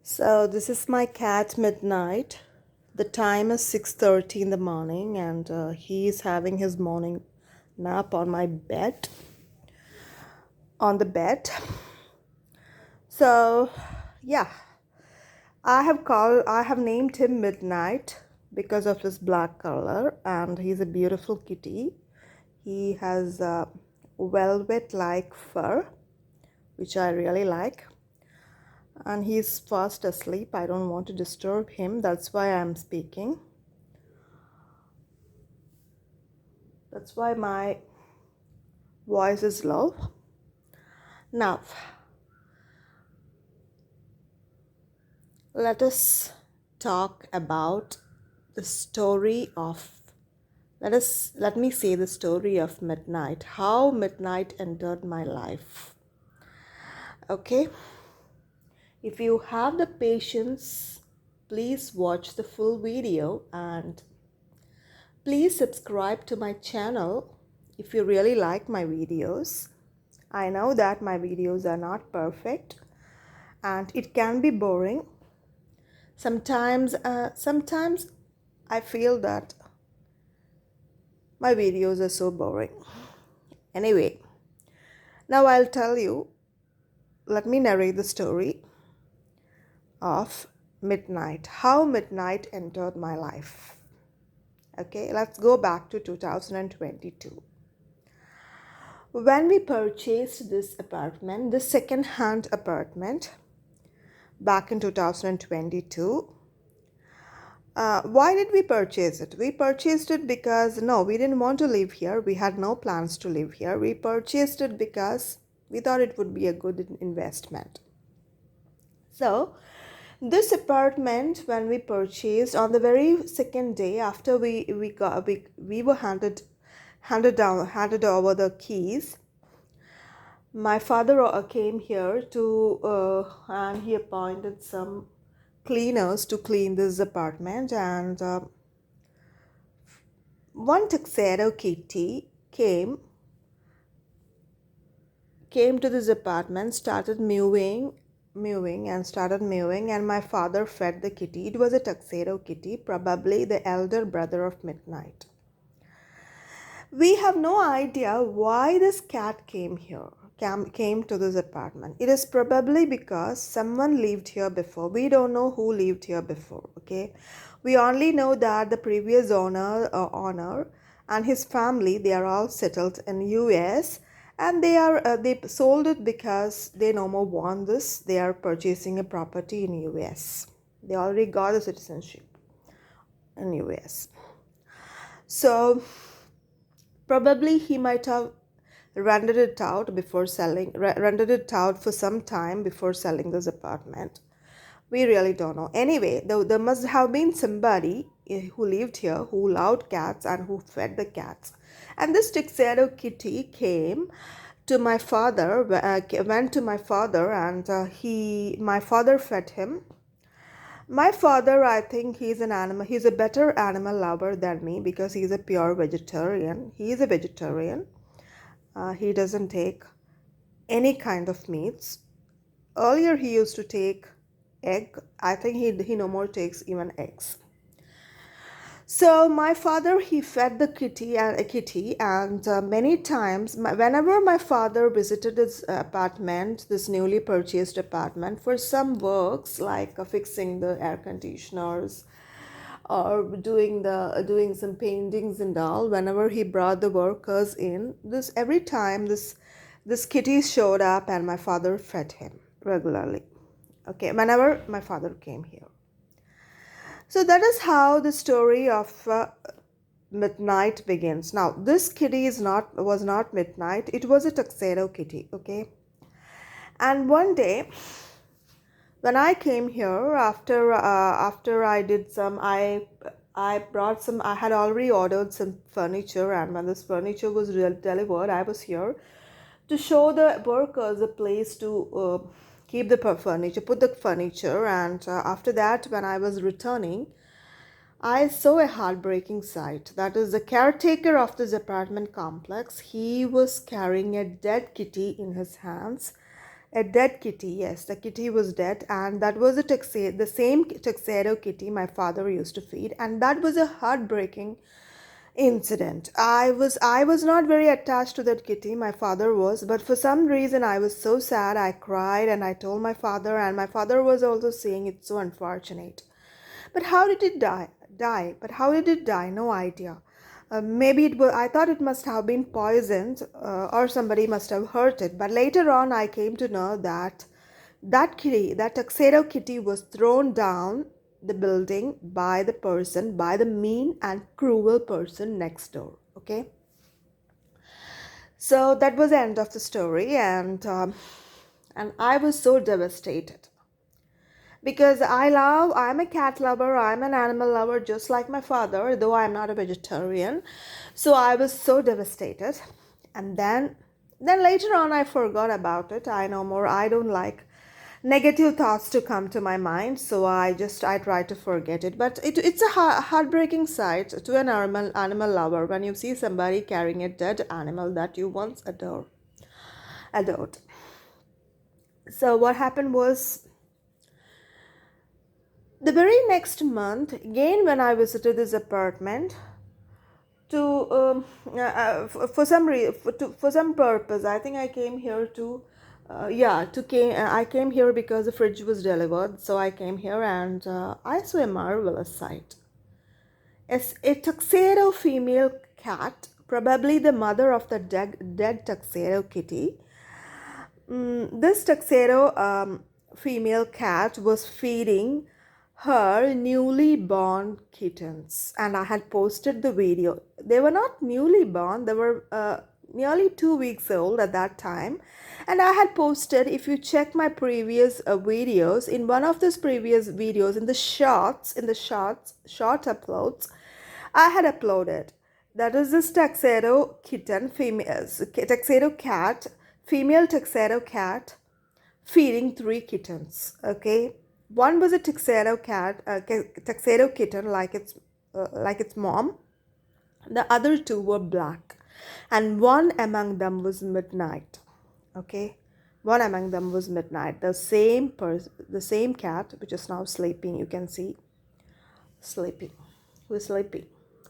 So this is my cat Midnight. The time is 6:30 in the morning and he is having his morning nap on the bed. So yeah, I have named him Midnight because of his black color and he's a beautiful kitty. He has velvet like fur which I really like. And he's fast asleep. I don't want to disturb him. That's why I'm speaking. That's why my voice is low. Now, let us talk about the story of let me say the story of Midnight, how Midnight entered my life. Okay? If you have the patience, please watch the full video and please subscribe to my channel if you really like my videos. I know that my videos are not perfect and it can be boring. Sometimes I feel that my videos are so boring. Anyway, now I'll tell you, let me narrate the story of Midnight, how Midnight entered my life. Okay, let's go back to 2022. When we purchased this apartment, this second-hand apartment, back in 2022, why did we purchase it? We purchased it because no, we didn't want to live here. We had no plans to live here. We purchased it because we thought it would be a good investment. So, this apartment, when we purchased, on the very second day after we were handed over the keys, my father came here to and he appointed some cleaners to clean this apartment, and one tuxedo kitty came to this apartment, started mewing, and my father fed the kitty. It was a tuxedo kitty, probably the elder brother of Midnight. We have no idea why this cat came to this apartment. It is probably because someone lived here before. We don't know who lived here before, okay? We only know that the previous owner and his family, they are all settled in US, and they sold it because they no more want this. They are purchasing a property in US. They already got a citizenship in US. So probably he might have rented it out for some time before selling this apartment. We really don't know. Anyway, there must have been somebody who lived here who loved cats and who fed the cats. And this tuxedo kitty came to my father, went to my father, and my father fed him. My father, I think he's a better animal lover than me because he's a pure vegetarian. He is a vegetarian. He doesn't take any kind of meats. Earlier, he used to take egg. I think he no more takes even eggs. So my father, he fed the kitty and many times whenever my father visited his apartment, this newly purchased apartment, for some works like fixing the air conditioners or doing some paintings and all, whenever he brought the workers in, every time this kitty showed up and my father fed him regularly. Okay, whenever my father came here. So that is how the story of Midnight begins. Now, this kitty was not Midnight. It was a tuxedo kitty. Okay, and one day when I came here after I did some I brought some. I had already ordered some furniture, and when this furniture was delivered, I was here to show the workers a place to keep the furniture, put the furniture. And after that, when I was returning, I saw a heartbreaking sight. That is, the caretaker of this apartment complex, he was carrying a dead kitty in his hands. A dead kitty, yes, the kitty was dead, and that was the same tuxedo kitty my father used to feed, and that was a heartbreaking incident. I was not very attached to that kitty, my father was, but for some reason I was so sad. I cried and I told my father, and my father was also saying it's so unfortunate. But how did it die? But how did it die? No idea. Maybe it was. I thought it must have been poisoned, or somebody must have hurt it. But later on, I came to know that that kitty, that tuxedo kitty, was thrown down the building by the person, by the mean and cruel person next door. Okay, so that was the end of the story, and I was so devastated because I'm a cat lover, I'm an animal lover, just like my father, though I'm not a vegetarian. So I was so devastated. And then later on, I forgot about it. I no more, I don't like negative thoughts to come to my mind. So I try to forget it. But it's a heartbreaking sight to an animal lover when you see somebody carrying a dead animal that you once adored. So what happened was, the very next month, again, when I visited this apartment to for some for some purpose, I think I came here to I came here because the fridge was delivered. So I came here, and I saw a marvelous sight. As a tuxedo female cat, probably the mother of the dead tuxedo kitty. This tuxedo female cat was feeding her newly born kittens, and I had posted the video. They were not newly born, they were nearly 2 weeks old at that time. And I had posted, if you check my previous videos, in one of those previous videos, in the short uploads, I had uploaded. That is this tuxedo kitten, tuxedo cat, female tuxedo cat feeding 3 kittens. Okay, one was a tuxedo cat, tuxedo kitten, like its mom. The other 2 were black, and one among them was Midnight. Okay, one among them was Midnight. The same cat, which is now sleeping. You can see sleeping, who's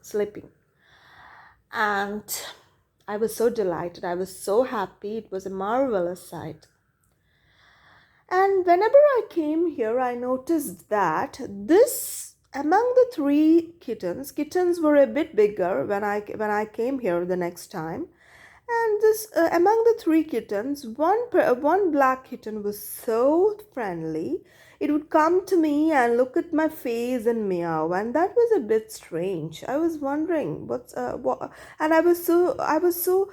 sleeping. And I was so delighted. I was so happy. It was a marvelous sight. And whenever I came here, I noticed that this, among the 3 kittens were a bit bigger when I came here the next time. And this among the 3 kittens, one black kitten was so friendly. It would come to me and look at my face and meow, and that was a bit strange. I was wondering what, and I was so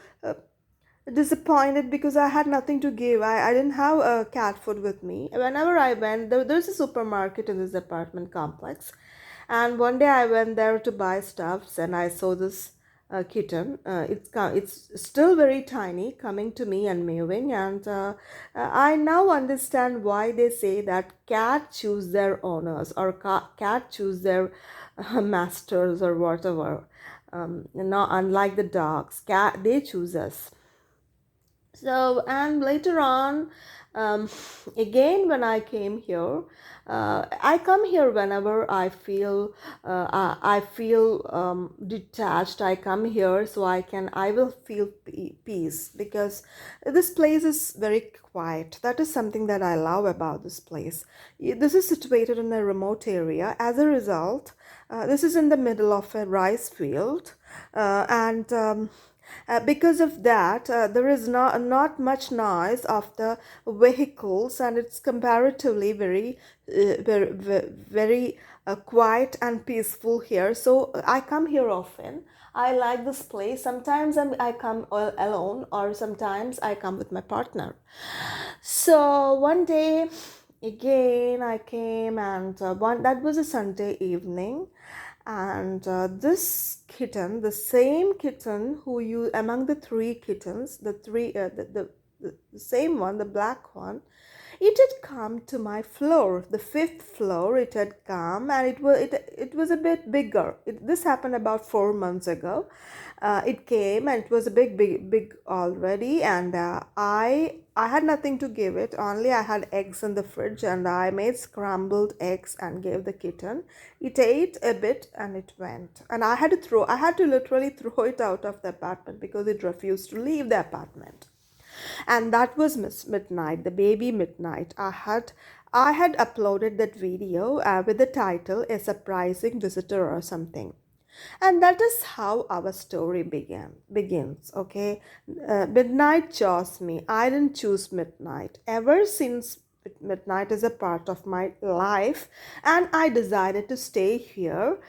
disappointed because I had nothing to give. I didn't have cat food with me. Whenever I went, there's a supermarket in this apartment complex, and one day I went there to buy stuffs, and I saw this kitten. It's still very tiny, coming to me and mewing, and I now understand why they say that cat choose their owners, or cat choose their masters, or whatever. Not unlike the dogs, cat, they choose us. So, and later on, um, again, when I came here, I come here whenever I feel detached. I come here so I will feel peace, because this place is very quiet. That is something that I love about this place. This is situated in a remote area. As a result, this is in the middle of a rice field, and because of that, there is not much noise of the vehicles, and it's comparatively very quiet and peaceful here. So I come here often. I like this place. Sometimes I come alone, or sometimes I come with my partner. So one day, again, I came, and that was a Sunday evening, and this kitten, the same kitten who you among the 3 kittens, the same one, the black one, It had come to my floor, the fifth floor. It had come, and it was a bit bigger. This happened about 4 months ago. It came, and it was a big already. And I had nothing to give it. Only I had eggs in the fridge, and I made scrambled eggs and gave the kitten. It ate a bit, and it went. And I had to literally throw it out of the apartment because it refused to leave the apartment. And that was Miss Midnight, the baby Midnight. I had uploaded that video with the title "A Surprising Visitor" or something. And that is how our story begins. Okay, Midnight chose me. I didn't choose Midnight. Ever since Midnight is a part of my life, and I decided to stay here.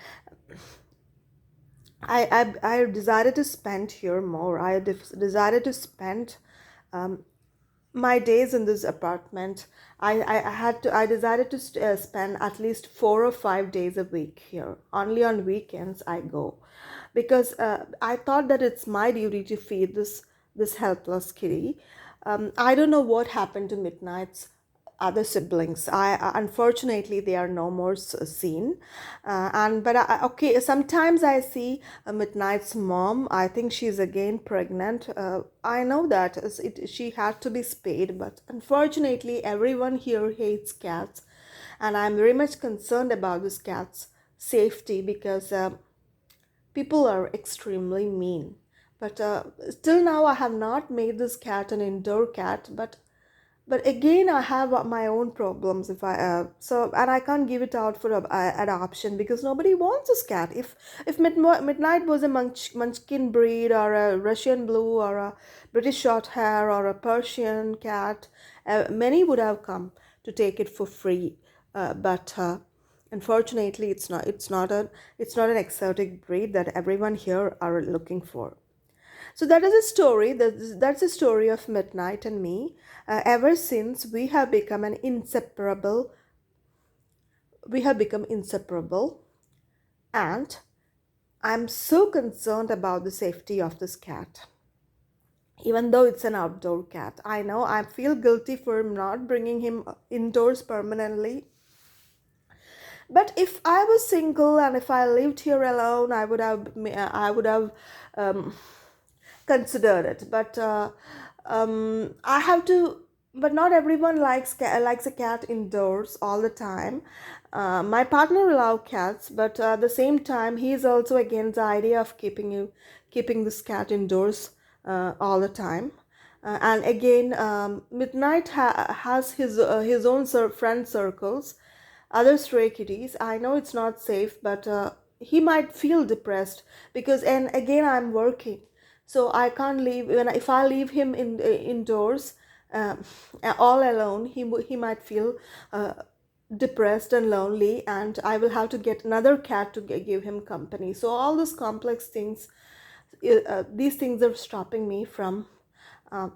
I decided to spend here more. Decided to spend um, my days in this apartment. I decided to spend at least 4 or 5 days a week here. Only on weekends I go, because I thought that it's my duty to feed this helpless kitty. I don't know what happened to Midnight's other siblings. Unfortunately they are no more seen. And but okay, sometimes I see Midnight's mom. I think she's again pregnant. I know that she had to be spayed, but unfortunately everyone here hates cats, and I'm very much concerned about this cat's safety, because people are extremely mean. But still now I have not made this cat an indoor cat. But again I have my own problems. If I so and I can't give it out for adoption, because nobody wants this cat. If Midnight was a munchkin breed, or a Russian blue, or a British short hair, or a Persian cat, many would have come to take it for free. But unfortunately it's not an exotic breed that everyone here are looking for. So that is a story. That's a story of Midnight and me. Ever since we have become inseparable, and I'm so concerned about the safety of this cat. Even though it's an outdoor cat, I know I feel guilty for not bringing him indoors permanently. But if I was single and if I lived here alone, I would have um, considered it. But I have to. But not everyone likes a cat indoors all the time. My partner loves cats, but at the same time, he is also against the idea of keeping this cat indoors all the time. And again, Midnight has his own friend circles, other stray kitties. I know it's not safe, but he might feel depressed, because, and again, I'm working, so I can't leave. If I leave him indoors um, all alone, he might feel depressed and lonely, and I will have to get another cat to give him company. So all those complex things, these things are stopping me from uh,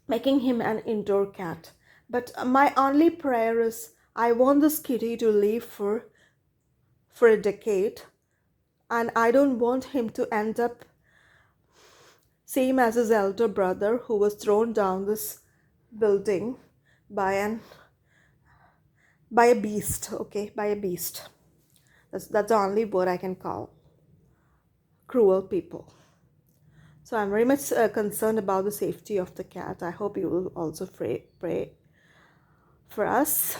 making him an indoor cat. But my only prayer is I want this kitty to live for a decade, and I don't want him to end up same as his elder brother, who was thrown down this building by an by a beast. Okay, by a beast. That's the only word I can call cruel people. So I'm very much concerned about the safety of the cat. I hope you will also pray for us.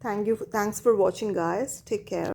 Thanks for watching, guys. Take care.